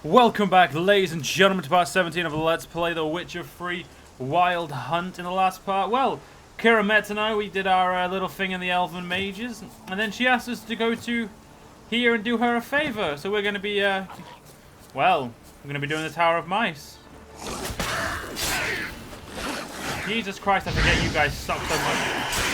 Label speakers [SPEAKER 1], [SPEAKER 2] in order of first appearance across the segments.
[SPEAKER 1] Welcome back, ladies and gentlemen, to part 17 of Let's Play The Witcher 3 Wild Hunt. In the last part, well, Ciri met and I, we did our little thing in the Elven Mages, and then she asked us to go to here and do her a favour. So we're going to be, we're going to be doing the Tower of Mice. Jesus Christ, I forget you guys suck so much.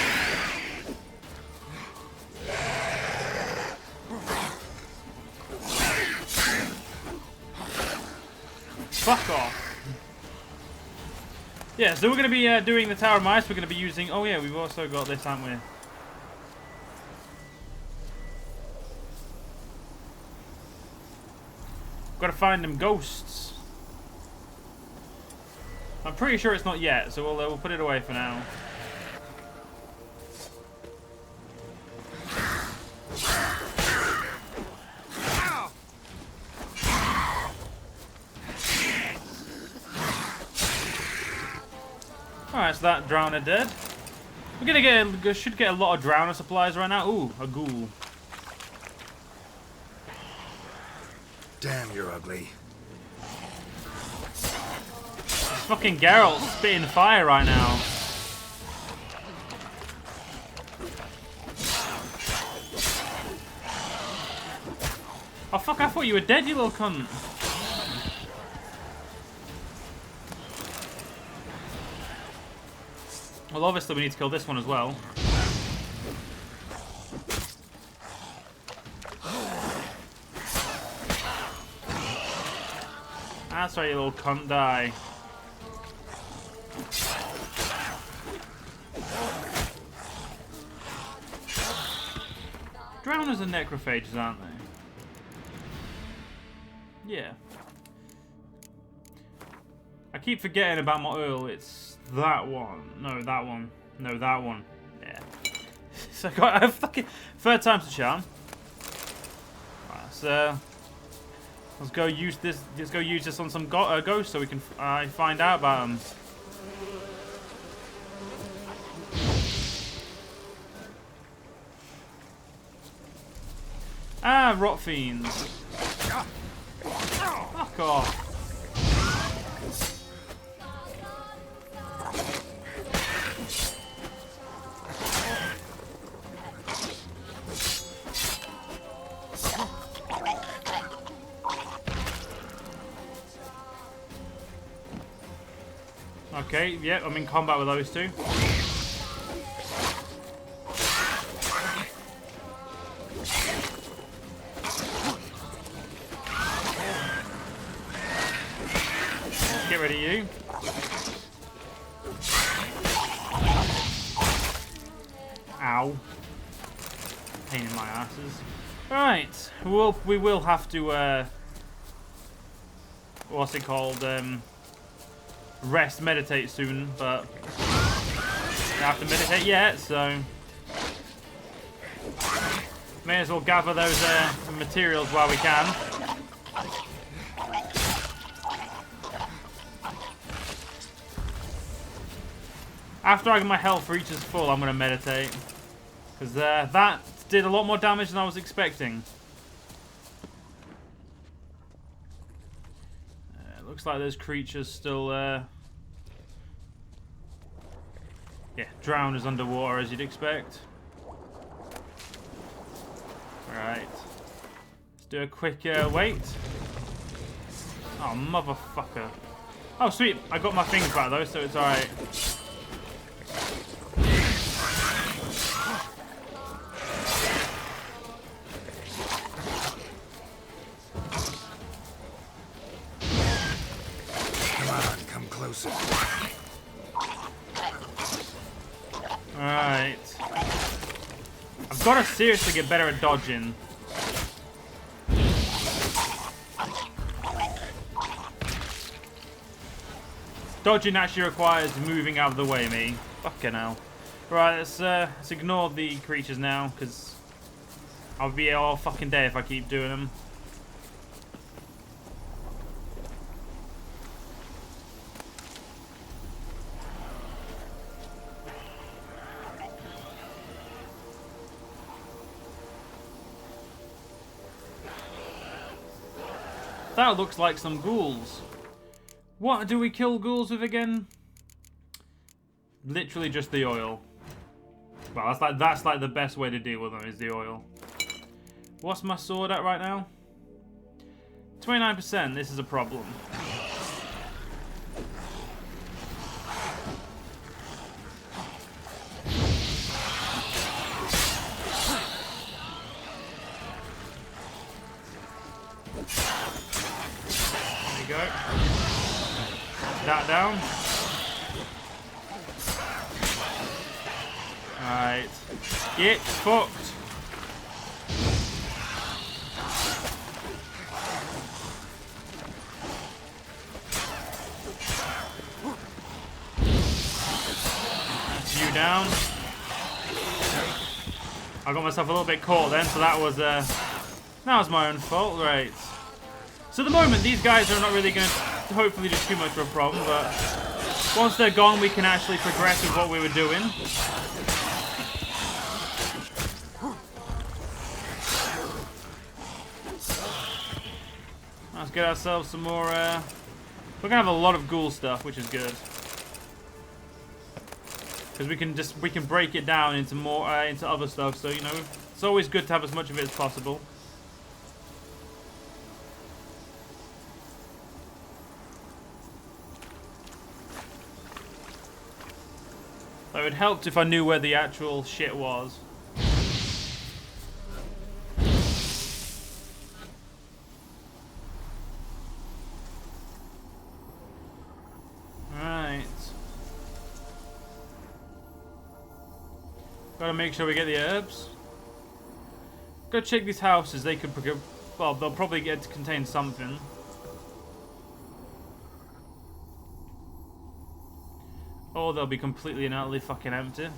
[SPEAKER 1] Fuck off. Yeah, so we're going to be doing the Tower of Mice. We're going to be using... Oh yeah, we've also got this, haven't we? Got to find them ghosts. I'm pretty sure it's not yet, so we'll put it away for now. Alright, so that drowner dead. We're gonna should get a lot of drowner supplies right now. Ooh, a ghoul.
[SPEAKER 2] Damn, you're ugly.
[SPEAKER 1] It's fucking Geralt spitting fire right now. Oh fuck, I thought you were dead, you little cunt. Well, obviously we need to kill this one as well. That's right, you little cunt, die. Drowners are necrophages, aren't they? Yeah. I keep forgetting about my Earl. It's that one. No, that one. No, that one. Yeah. So I got a fucking third time's the charm. Right, so let's go use this. Let's go use this on some ghosts so we can find out about them. Ah, rot fiends. Fuck off. Okay, yep, I'm in combat with those two. Get rid of you. Ow. Pain in my asses. Right, we will have to, what's it called, meditate soon, but I have to meditate yet, so may as well gather those materials while we can. After my health reaches full, I'm going to meditate, because that did a lot more damage than I was expecting. Looks like those creatures still, yeah, drowners underwater as you'd expect. Alright. Let's do a quick wait. Oh, motherfucker. Oh, sweet. I got my things back though, so it's alright. Alright. I've got to seriously get better at dodging. Dodging actually requires moving out of the way, me. Fucking hell. Right, let's ignore the creatures now, because I'll be here all fucking day if I keep doing them. That looks like some ghouls. What do we kill ghouls with again? Literally just the oil. Well, that's like the best way to deal with them is the oil. What's my sword at right now? 29%. This is a problem. There you go. That down. Alright. Get fucked. That's you down. I got myself a little bit caught then, so that was my own fault. Right. So at the moment, these guys are not really going to hopefully do too much of a problem, but once they're gone, we can actually progress with what we were doing. Let's get ourselves some more, we're gonna have a lot of ghoul stuff, which is good. Because we can break it down into more, into other stuff, so, you know, it's always good to have as much of it as possible. So it helped if I knew where the actual shit was. Gotta make sure we get the herbs. Go check these houses. They could, well, they'll probably get to contain something. Or they'll be completely and utterly fucking empty.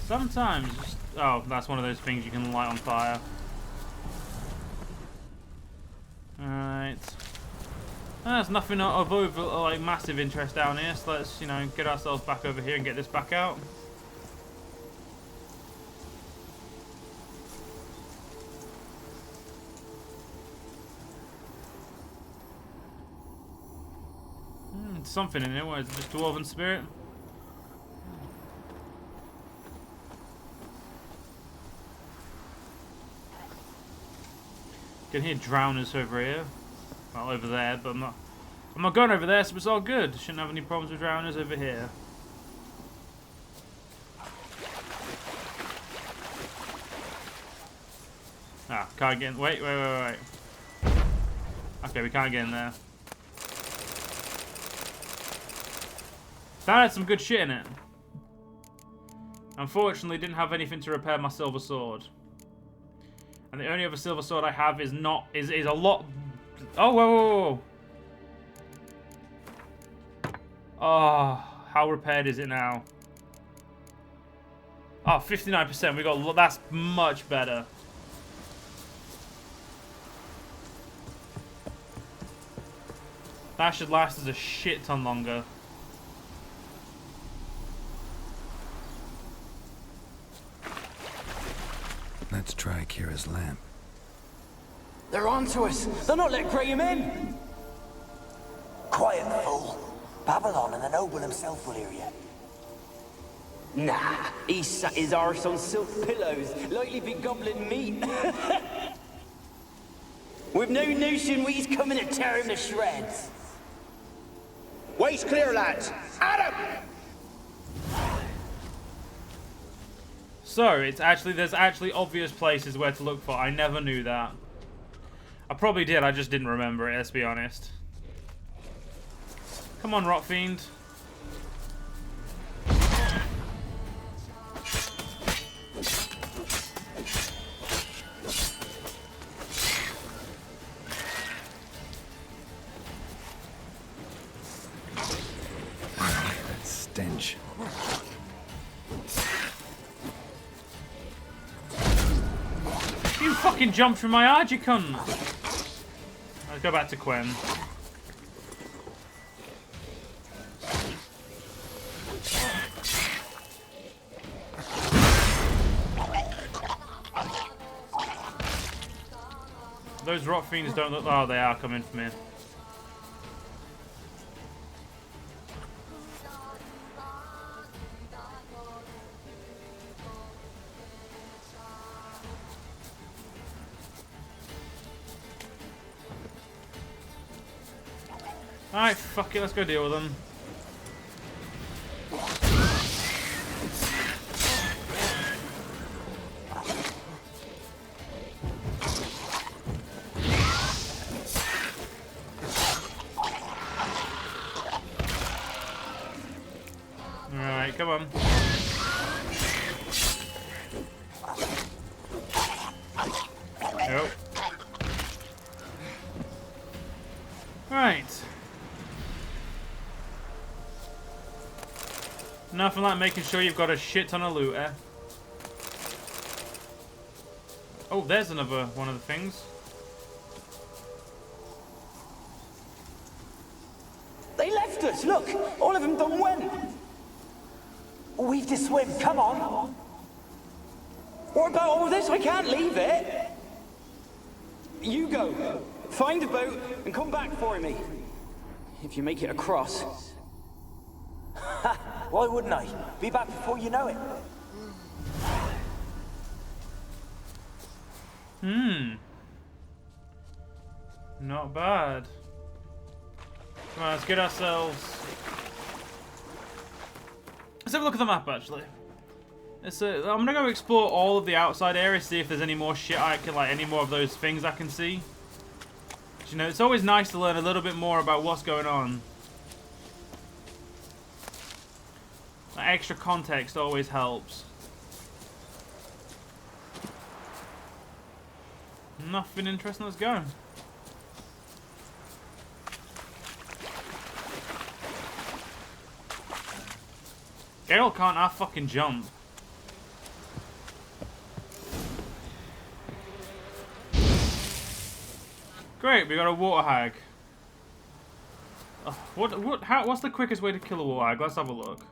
[SPEAKER 1] Sometimes just... Oh, that's one of those things you can light on fire. Alright. There's nothing of over, like, massive interest down here, so let's, you know, get ourselves back over here and get this back out. Something in it. What is it? Just Dwarven Spirit? Can hear drowners over here. Well, over there, but I'm not going over there, so it's all good. Shouldn't have any problems with drowners over here. Ah, can't get in. Wait. Okay, we can't get in there. That had some good shit in it. Unfortunately, didn't have anything to repair my silver sword. And the only other silver sword I have is a lot... Oh, whoa. Oh, how repaired is it now? Oh, 59%. We got... That's much better. That should last us a shit ton longer.
[SPEAKER 2] Let's try Kira's lamp.
[SPEAKER 3] They're on to us. They're not letting Graham in.
[SPEAKER 4] Quiet, fool. Babylon and the noble himself will hear you.
[SPEAKER 3] Nah, he sat his arse on silk pillows, like he'd be gobbling meat. We've no notion he's coming to tear him to shreds.
[SPEAKER 5] Waist clear, lads. Adam!
[SPEAKER 1] So, there's actually obvious places where to look for. I never knew that. I probably did, I just didn't remember it, let's be honest. Come on, Rot Fiend.
[SPEAKER 2] That stench.
[SPEAKER 1] You fucking jumped from my arch, you cunt! Let's go back to Quen. Those rot fiends don't look... Oh, they are coming for me. Alright, fuck it, let's go deal with them. Alright, come on. Nope. Right. Nothing like making sure you've got a shit ton of loot, eh? Oh, there's another one of the things.
[SPEAKER 3] They left us, look! All of them done went!
[SPEAKER 4] We've to swim, come on!
[SPEAKER 3] What about all this? I can't leave it! You go. Find a boat and come back for me. If you make it across.
[SPEAKER 4] Why wouldn't I? Be back before you know it.
[SPEAKER 1] Not bad. Come on, let's get ourselves... Let's have a look at the map, actually. I'm gonna go explore all of the outside areas, see if there's any more shit I can, like, any more of those things I can see. You know, it's always nice to learn a little bit more about what's going on. That extra context always helps. Nothing interesting, let's go. Geralt can't half fucking jump. Great, we got a water hag. What's the quickest way to kill a water hag? Let's have a look.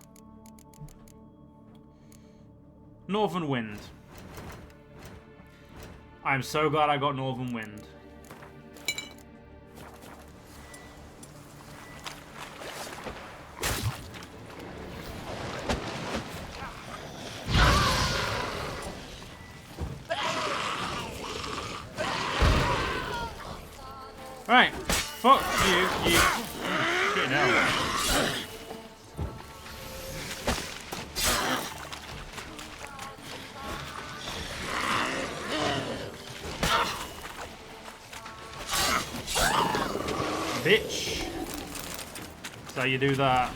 [SPEAKER 1] Northern wind. I'm so glad I got northern wind. Right, fuck you, shit now. Bitch. That's how you do that.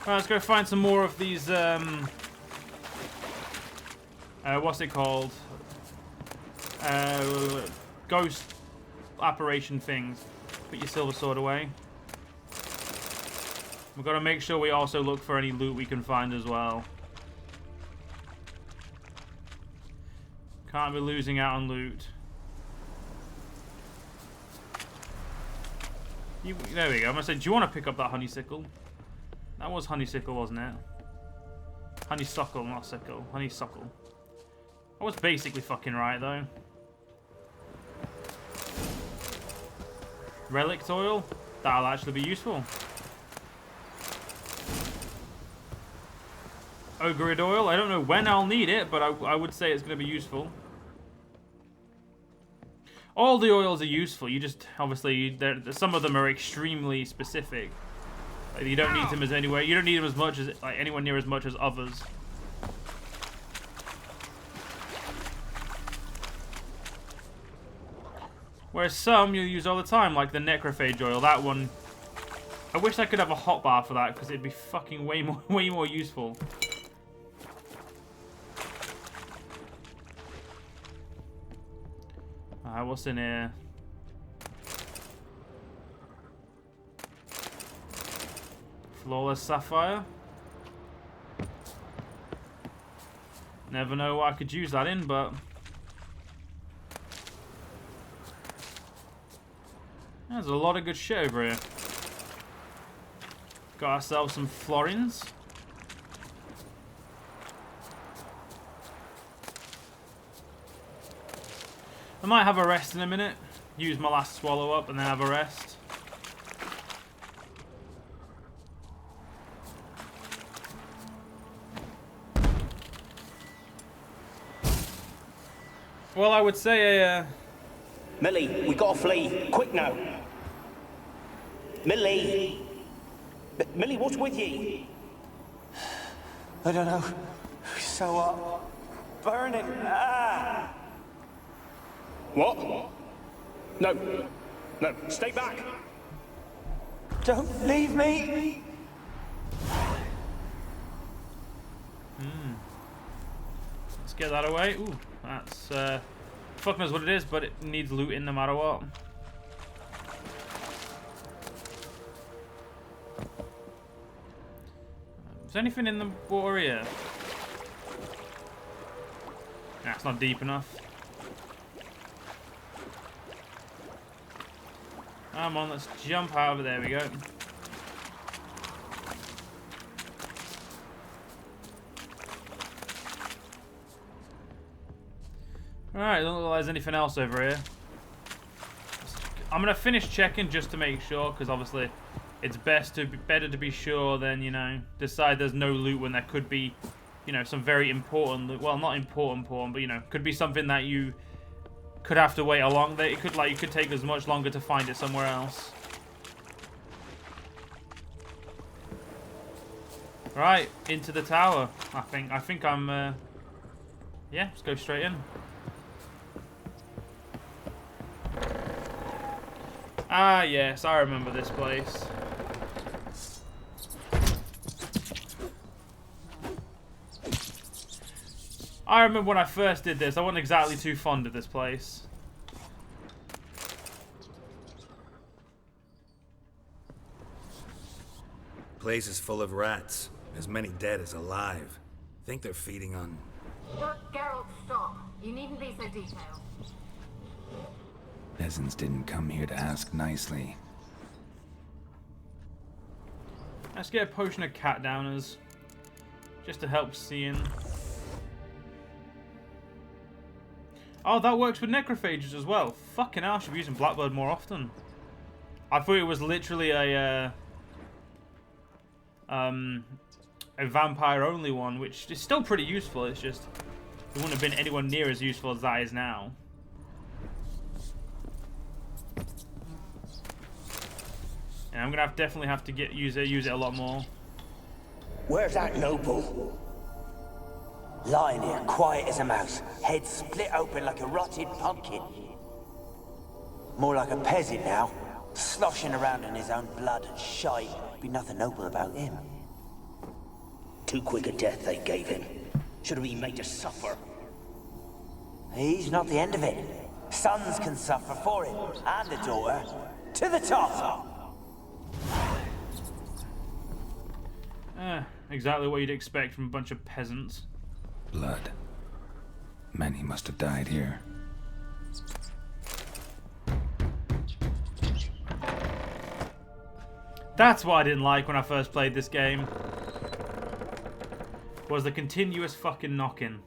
[SPEAKER 1] Right, let's go find some more of these, what's it called? Ghost apparition things. Put your silver sword away. We've got to make sure we also look for any loot we can find as well. Can't be losing out on loot. There we go. I'm gonna say, do you want to pick up that honeysuckle? That was honeysuckle, wasn't it? Honeysuckle, not sickle. Honeysuckle. I was basically fucking right, though. Relic oil? That'll actually be useful. Ogrid oil? I don't know when I'll need it, but I would say it's going to be useful. All the oils are useful. You just, obviously, some of them are extremely specific. Like, you don't need them as anywhere. You don't need them as much as, like, anywhere near as much as others. Whereas some you'll use all the time, like the necrophage oil. That one, I wish I could have a hotbar for that because it'd be fucking way more useful. Alright, what's in here? Flawless sapphire. Never know what I could use that in, but there's a lot of good shit over here. Got ourselves some florins. I might have a rest in a minute. use my last swallow up and then have a rest. Well, I would say
[SPEAKER 5] Millie, we gotta flee. Quick now. Millie. Millie, what's with ye?
[SPEAKER 3] I don't know. So burning. Ah!
[SPEAKER 5] What? No. No, stay back.
[SPEAKER 3] Don't leave me.
[SPEAKER 1] Let's get that away. Ooh, that's fuck knows what it is, but it needs looting no matter what. Is there anything in the water here? Nah, it's not deep enough. Come on, let's jump out of there. We go. Alright, don't look like there's anything else over here. I'm gonna finish checking just to make sure, because obviously it's better to be sure than, you know, decide there's no loot when there could be, you know, some very important loot. Well, not important, but you know, could be something that you could have to wait a long. That it could you could take as much longer to find it somewhere else. Right, into the tower. I think I'm. Yeah, let's go straight in. Ah, yes, I remember this place. I remember when I first did this, I wasn't exactly too fond of this place.
[SPEAKER 2] Place is full of rats. As many dead as alive. Think they're feeding on...
[SPEAKER 6] Geralt, stop. You needn't be so detailed.
[SPEAKER 2] Peasants didn't come here to ask nicely.
[SPEAKER 1] Let's get a potion of cat downers. Just to help seeing. Oh, that works with necrophages as well. Fucking hell, I should be using Blackbird more often. I thought it was literally a vampire only one, which is still pretty useful. It's just it wouldn't have been anywhere near as useful as that is now. And I'm gonna definitely have to use it a lot more.
[SPEAKER 4] Where's that noble? Lying here, quiet as a mouse, head split open like a rotted pumpkin. More like a peasant now, sloshing around in his own blood and shite. Be nothing noble about him. Too quick a death they gave him. Should have been made to suffer. He's not the end of it. Sons can suffer for him, and a daughter. To the top!
[SPEAKER 1] Exactly what you'd expect from a bunch of peasants.
[SPEAKER 2] Blood. Many must have died here.
[SPEAKER 1] That's what I didn't like when I first played this game. Was the continuous fucking knocking.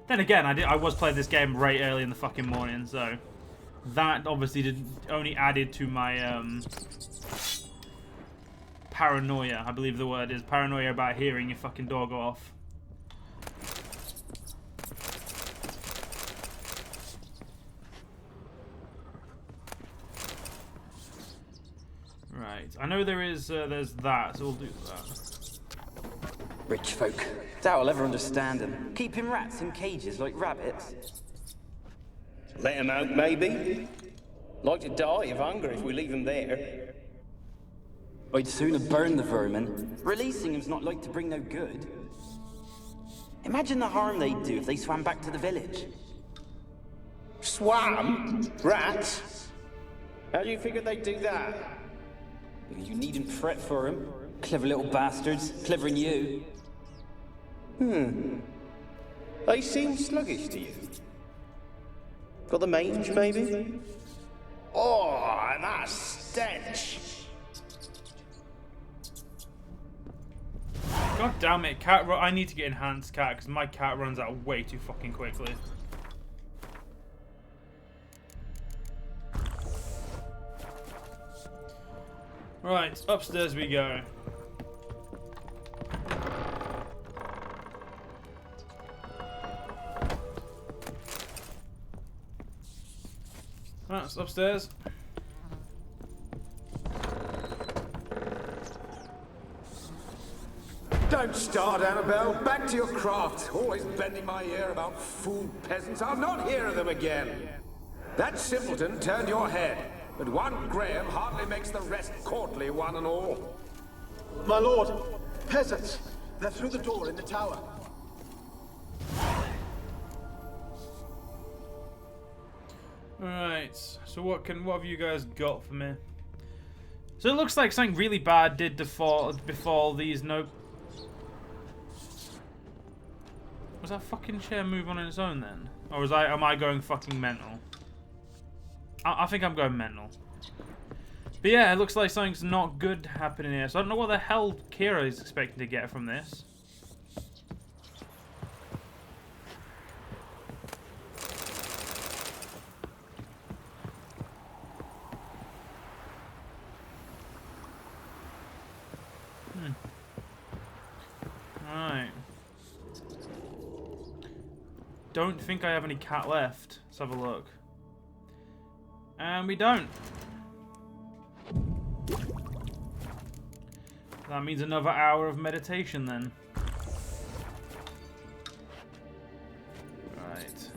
[SPEAKER 1] Then again, I was playing this game right early in the fucking morning, so that obviously only added to my paranoia. I believe the word is paranoia about hearing your fucking door go off. Right, I know there's that, so we'll do that.
[SPEAKER 3] Rich folk. Doubt I'll ever understand them. Keeping rats in cages like rabbits.
[SPEAKER 5] Let him out, maybe? Like to die of hunger if we leave him there.
[SPEAKER 3] I'd sooner burn the vermin. Releasing him's not like to bring no good. Imagine the harm they'd do if they swam back to the village.
[SPEAKER 5] Swam? Rats? How do you figure they'd do that?
[SPEAKER 3] You needn't fret for him. Clever little bastards. Clever than you.
[SPEAKER 5] They seem sluggish to you. Got the mange, maybe? Oh, and that stench!
[SPEAKER 1] God damn it, I need to get enhanced cat because my cat runs out way too fucking quickly. Right, upstairs we go. Right, it's upstairs.
[SPEAKER 7] Don't start, Annabelle. Back to your craft. Always bending my ear about fool peasants. I'll not hear of them again. That simpleton turned your head, but one Graham hardly makes the rest courtly, one and all.
[SPEAKER 5] My lord, peasants. They're through the door in the tower.
[SPEAKER 1] Alright, so what have you guys got for me? So it looks like something really bad did befall these Was that fucking chair move on its own then? Or am I going fucking mental? I think I'm going mental. But yeah, it looks like something's not good happening here. So I don't know what the hell Kira is expecting to get from this. Alright. Don't think I have any cat left. Let's have a look. And we don't. That means another hour of meditation then. Right.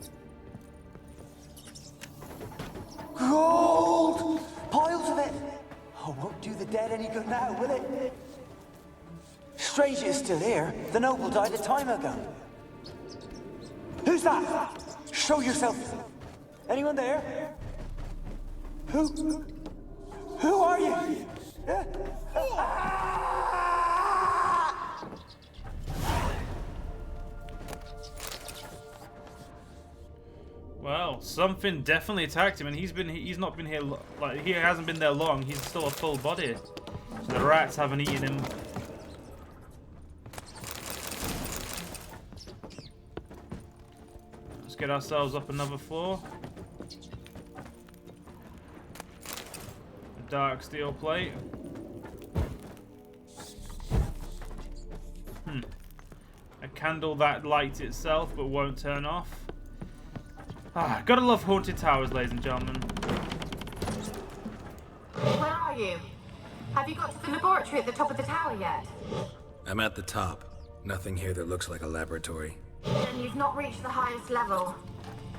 [SPEAKER 4] Gold! Piles of it! Oh, won't do the dead any good now, will it? Strange it's still here. The noble died a time ago. Who's that? Show yourself. Anyone there? Who are you?
[SPEAKER 1] Well, something definitely attacked him, and he's not been here he hasn't been there long. He's still a full body. So the rats haven't eaten him. Let's get ourselves up another floor. A dark steel plate. A candle that lights itself but won't turn off. Ah, gotta love haunted towers, ladies and gentlemen.
[SPEAKER 6] Where are you? Have you got to the laboratory at the top of the tower yet?
[SPEAKER 2] I'm at the top. Nothing here that looks like a laboratory.
[SPEAKER 6] Then you've not reached the highest level.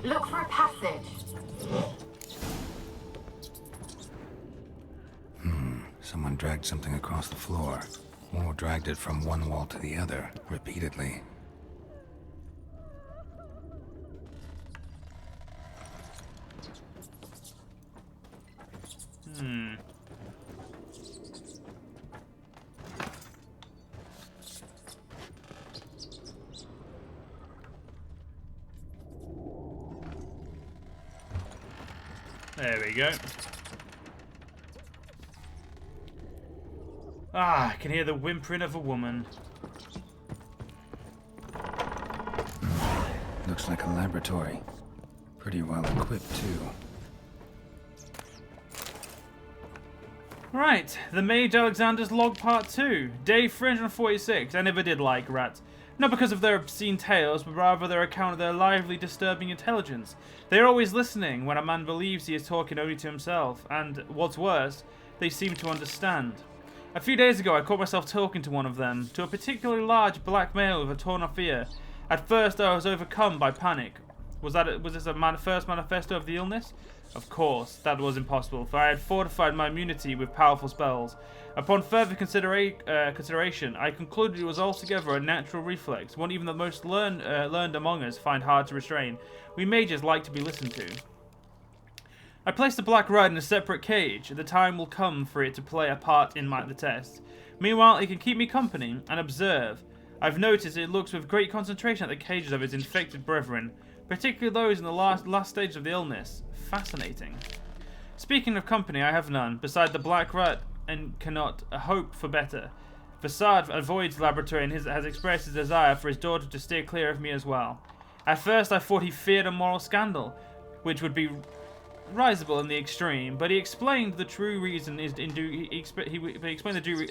[SPEAKER 6] Look for a passage.
[SPEAKER 2] Someone dragged something across the floor. Or dragged it from one wall to the other, repeatedly.
[SPEAKER 1] There we go. Ah, I can hear the whimpering of a woman.
[SPEAKER 2] Looks like a laboratory. Pretty well equipped, too.
[SPEAKER 1] Right, the Mage Alexander's Log Part 2, Day 346. I never did like rats. Not because of their obscene tales, but rather their account of their lively, disturbing intelligence. They are always listening when a man believes he is talking only to himself, and, what's worse, they seem to understand. A few days ago, I caught myself talking to one of them, to a particularly large black male with a torn-off ear. At first, I was overcome by panic. Was this a first manifesto of the illness? Of course, that was impossible, for I had fortified my immunity with powerful spells. Upon further consideration, I concluded it was altogether a natural reflex, one even the most learned among us find hard to restrain. We mages like to be listened to. I placed the black rat in a separate cage. The time will come for it to play a part in the test. Meanwhile, it can keep me company and observe. I've noticed it looks with great concentration at the cages of its infected brethren, particularly those in the last stage of the illness. Fascinating. Speaking of company, I have none, beside the black rat, and cannot hope for better. Facade avoids laboratory and has expressed his desire for his daughter to steer clear of me as well. At first I thought he feared a moral scandal, which would be risible in the extreme, but he explained the true reason is in due. He explained the due.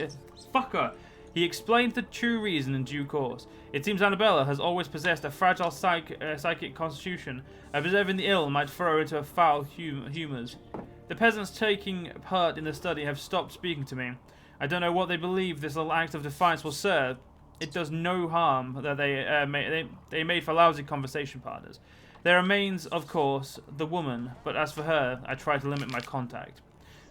[SPEAKER 1] He explained the true reason in due course. It seems Annabella has always possessed a fragile psychic constitution. Observing the ill might throw her into a foul humours. The peasants taking part in the study have stopped speaking to me. I don't know what they believe this little act of defiance will serve. It does no harm that they made for lousy conversation partners. There remains, of course, the woman, but as for her, I try to limit my contact.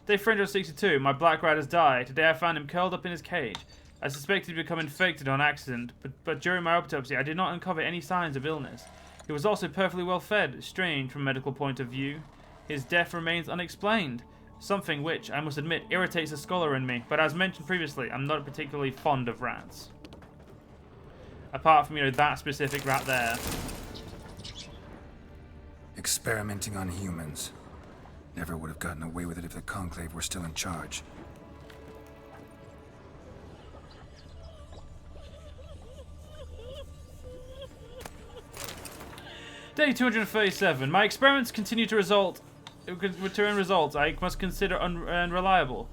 [SPEAKER 1] Day 362, my black rat has died. Today I found him curled up in his cage. I suspected he'd become infected on accident, but during my autopsy I did not uncover any signs of illness. He was also perfectly well fed, strange from a medical point of view. His death remains unexplained, something which, I must admit, irritates a scholar in me, but as mentioned previously, I'm not particularly fond of rats. Apart from, that specific rat there.
[SPEAKER 2] Experimenting on humans. Never would have gotten away with it if the Conclave were still in charge.
[SPEAKER 1] Day 237. My experiments continue to return results I must consider unreliable.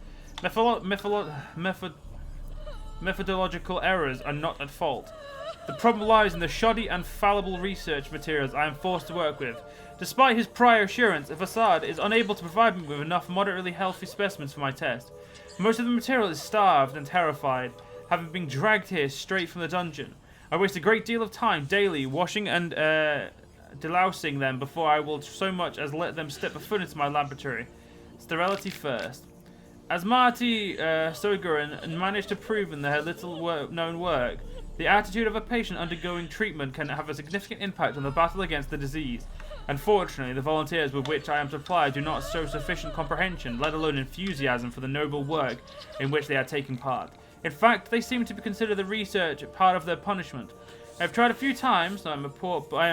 [SPEAKER 1] Methodological errors are not at fault. The problem lies in the shoddy and fallible research materials I am forced to work with. Despite his prior assurance, Fassad is unable to provide me with enough moderately healthy specimens for my test. Most of the material is starved and terrified, having been dragged here straight from the dungeon. I waste a great deal of time daily washing and delousing them before I will so much as let them step a foot into my laboratory. Sterility first. As Marty Sogurin managed to prove in her little-known work, the attitude of a patient undergoing treatment can have a significant impact on the battle against the disease. Unfortunately, the volunteers with which I am supplied do not show sufficient comprehension, let alone enthusiasm for the noble work in which they are taking part. In fact, they seem to consider the research part of their punishment. I have tried a few times, I am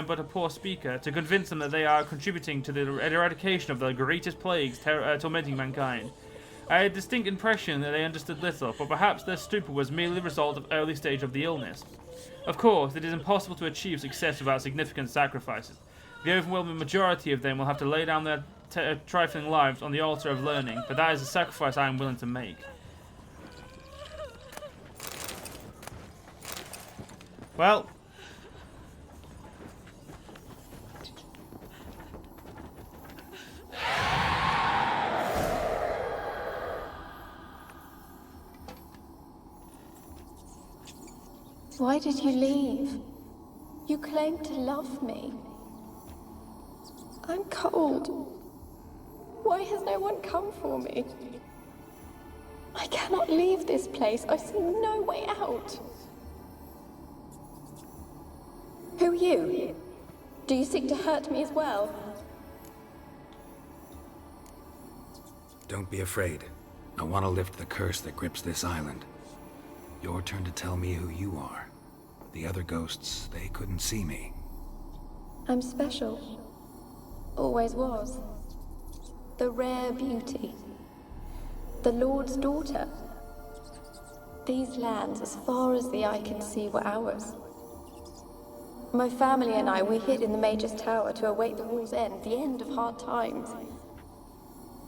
[SPEAKER 1] but a poor speaker, to convince them that they are contributing to the eradication of the greatest plagues tormenting mankind. I had a distinct impression that they understood little, but perhaps their stupor was merely the result of early stage of the illness. Of course, it is impossible to achieve success without significant sacrifices. The overwhelming majority of them will have to lay down their trifling lives on the altar of learning, but that is a sacrifice I am willing to make. Well,
[SPEAKER 8] why did you leave? You claimed to love me. I'm cold. Why has no one come for me? I cannot leave this place. I see no way out. Who are you? Do you seek to hurt me as well?
[SPEAKER 2] Don't be afraid. I want to lift the curse that grips this island. Your turn to tell me who you are. The other ghosts, they couldn't see me.
[SPEAKER 8] I'm special. Always was. The rare beauty. The Lord's daughter. These lands, as far as the eye can see, were ours. My family and I, we hid in the Major's Tower to await the war's end, the end of hard times.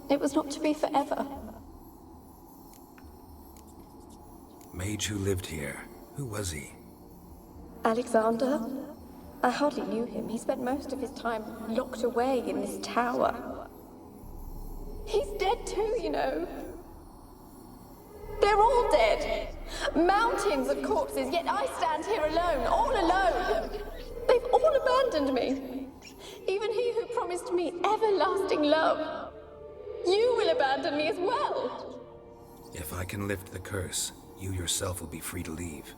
[SPEAKER 8] It was not to be forever.
[SPEAKER 2] Mage who lived here. Who was he?
[SPEAKER 8] Alexander? I hardly knew him. He spent most of his time locked away in this tower. He's dead too, you know. They're all dead. Mountains of corpses, yet I stand here alone, all alone. They've all abandoned me. Even he who promised me everlasting love. You will abandon me as well.
[SPEAKER 2] If I can lift the curse, you yourself will be free to leave.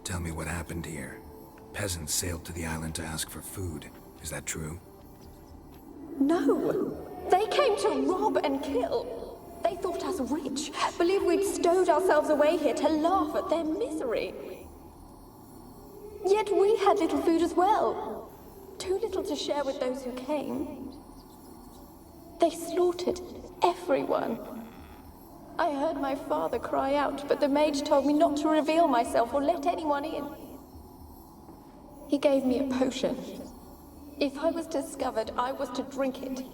[SPEAKER 2] Tell me what happened here. Peasants sailed to the island to ask for food. Is that true?
[SPEAKER 8] No. They came to rob and kill. They thought us rich, believed we'd stowed ourselves away here to laugh at their misery. Yet we had little food as well. Too little to share with those who came. They slaughtered everyone. I heard my father cry out, but the mage told me not to reveal myself or let anyone in. He gave me a potion. If I was discovered, I was to drink it.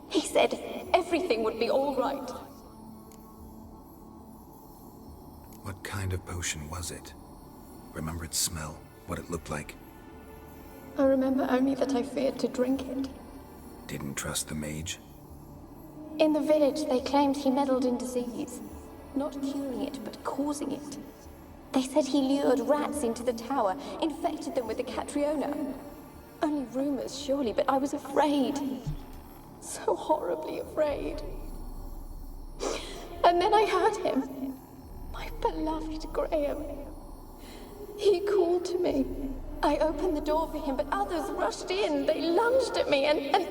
[SPEAKER 8] He said everything would be all right.
[SPEAKER 2] What kind of potion was it? Remember its smell? What it looked like?
[SPEAKER 8] I remember only that I feared to drink it.
[SPEAKER 2] Didn't trust the mage?
[SPEAKER 8] In the village, they claimed he meddled in disease. Not curing it, but causing it. They said he lured rats into the tower, infected them with the Catriona. Only rumors, surely, but I was afraid. So horribly afraid. And then I heard him. My beloved Graham. He called to me. I opened the door for him, but others rushed in. They lunged at me and...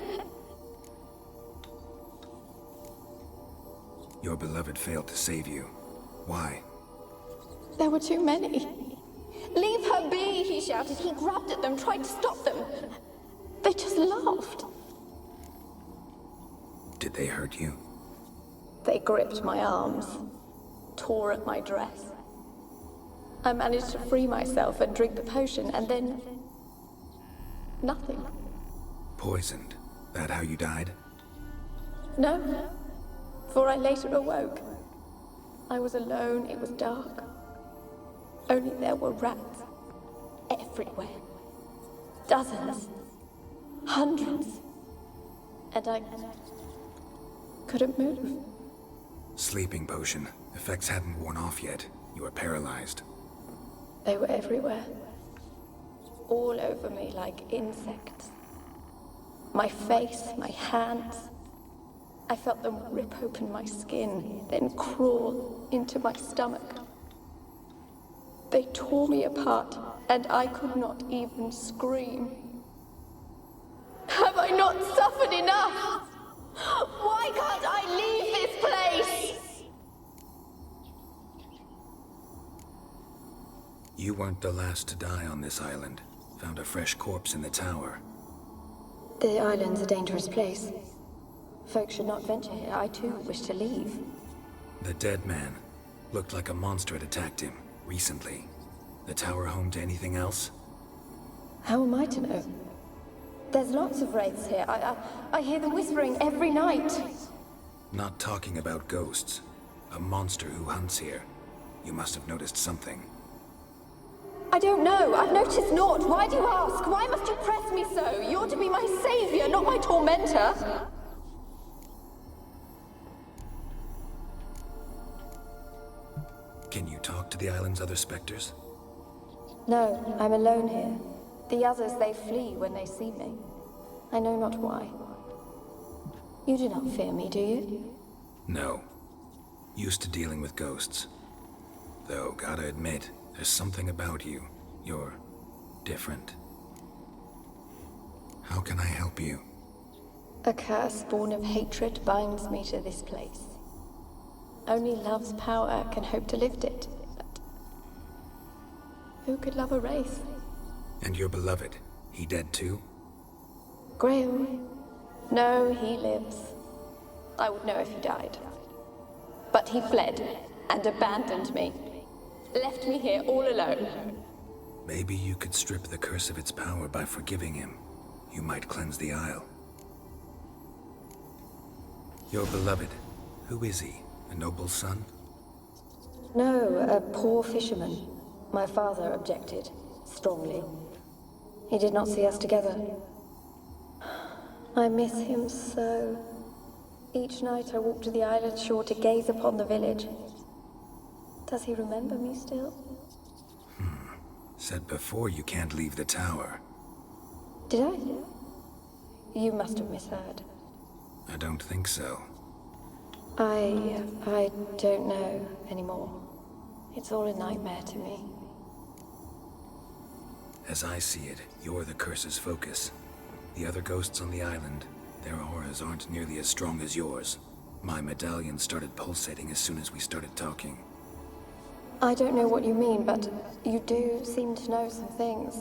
[SPEAKER 2] Your beloved failed to save you. Why?
[SPEAKER 8] There were too many. Leave her be, he shouted. He grabbed at them, tried to stop them. They just laughed.
[SPEAKER 2] Did they hurt you?
[SPEAKER 8] They gripped my arms, tore at my dress. I managed to free myself and drink the potion, and then... nothing.
[SPEAKER 2] Poisoned? That how you died?
[SPEAKER 8] No, for I later awoke. I was alone, it was dark. Only there were rats. Everywhere. Dozens. Hundreds. And I couldn't move.
[SPEAKER 2] Sleeping potion. Effects hadn't worn off yet. You were paralyzed.
[SPEAKER 8] They were everywhere. All over me like insects. My face, my hands. I felt them rip open my skin, then crawl into my stomach. They tore me apart, and I could not even scream. Have I not suffered enough? Why can't I leave this place?
[SPEAKER 2] You weren't the last to die on this island. Found a fresh corpse in the tower.
[SPEAKER 8] The island's a dangerous place. Folks should not venture here. I too wish to leave.
[SPEAKER 2] The dead man. Looked like a monster had attacked him, recently. The tower home to anything else?
[SPEAKER 8] How am I to know? There's lots of wraiths here. I hear them whispering every night.
[SPEAKER 2] Not talking about ghosts. A monster who hunts here. You must have noticed something.
[SPEAKER 8] I don't know. I've noticed naught. Why do you ask? Why must you press me so? You're to be my savior, not my tormentor.
[SPEAKER 2] Can you talk to the island's other specters?
[SPEAKER 8] No, I'm alone here. The others, they flee when they see me. I know not why. You do not fear me, do you?
[SPEAKER 2] No. Used to dealing with ghosts. Though, gotta admit, there's something about you. You're different. How can I help you?
[SPEAKER 8] A curse born of hatred binds me to this place. Only love's power can hope to lift it. But who could love a wraith?
[SPEAKER 2] And your beloved, he dead too?
[SPEAKER 8] Graham? No, he lives. I would know if he died. But he fled and abandoned me. Left me here all alone.
[SPEAKER 2] Maybe you could strip the curse of its power by forgiving him. You might cleanse the isle. Your beloved, who is he? A noble son?
[SPEAKER 8] No, a poor fisherman. My father objected, strongly. He did not see us together. I miss him so. Each night I walk to the island shore to gaze upon the village. Does he remember me still?
[SPEAKER 2] Said before you can't leave the tower.
[SPEAKER 8] Did I? You must have misheard.
[SPEAKER 2] I don't think so.
[SPEAKER 8] I don't know anymore. It's all a nightmare to me.
[SPEAKER 2] As I see it, you're the curse's focus. The other ghosts on the island, their auras aren't nearly as strong as yours. My medallion started pulsating as soon as we started talking.
[SPEAKER 8] I don't know what you mean, but you do seem to know some things.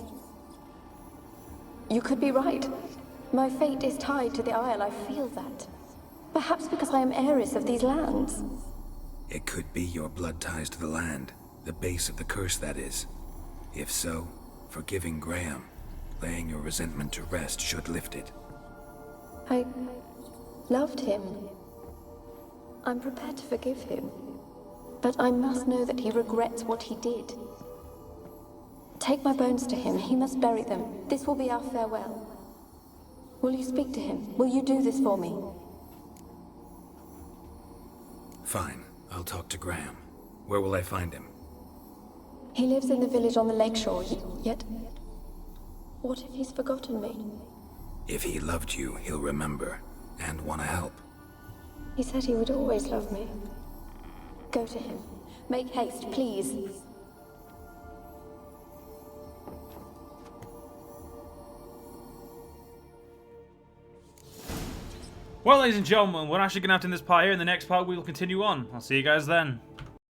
[SPEAKER 8] You could be right. My fate is tied to the Isle, I feel that. Perhaps because I am heiress of these lands.
[SPEAKER 2] It could be your blood ties to the land, the base of the curse, that is. If so, forgiving Graham, Laying your resentment to rest should lift it.
[SPEAKER 8] I loved him. I'm prepared to forgive him. But I must know that he regrets what he did. Take my bones to him. He must bury them. This will be our farewell. Will you speak to him? Will you do this for me?
[SPEAKER 2] Fine. I'll talk to Graham. Where will I find him?
[SPEAKER 8] He lives in the village on the lakeshore, yet... What if he's forgotten me?
[SPEAKER 2] If he loved you, he'll remember, and want to help.
[SPEAKER 8] He said he would always love me. Go to him. Make haste, please.
[SPEAKER 1] Well, ladies and gentlemen, we're actually going to have to end this part here. In the next part, we will continue on. I'll see you guys then.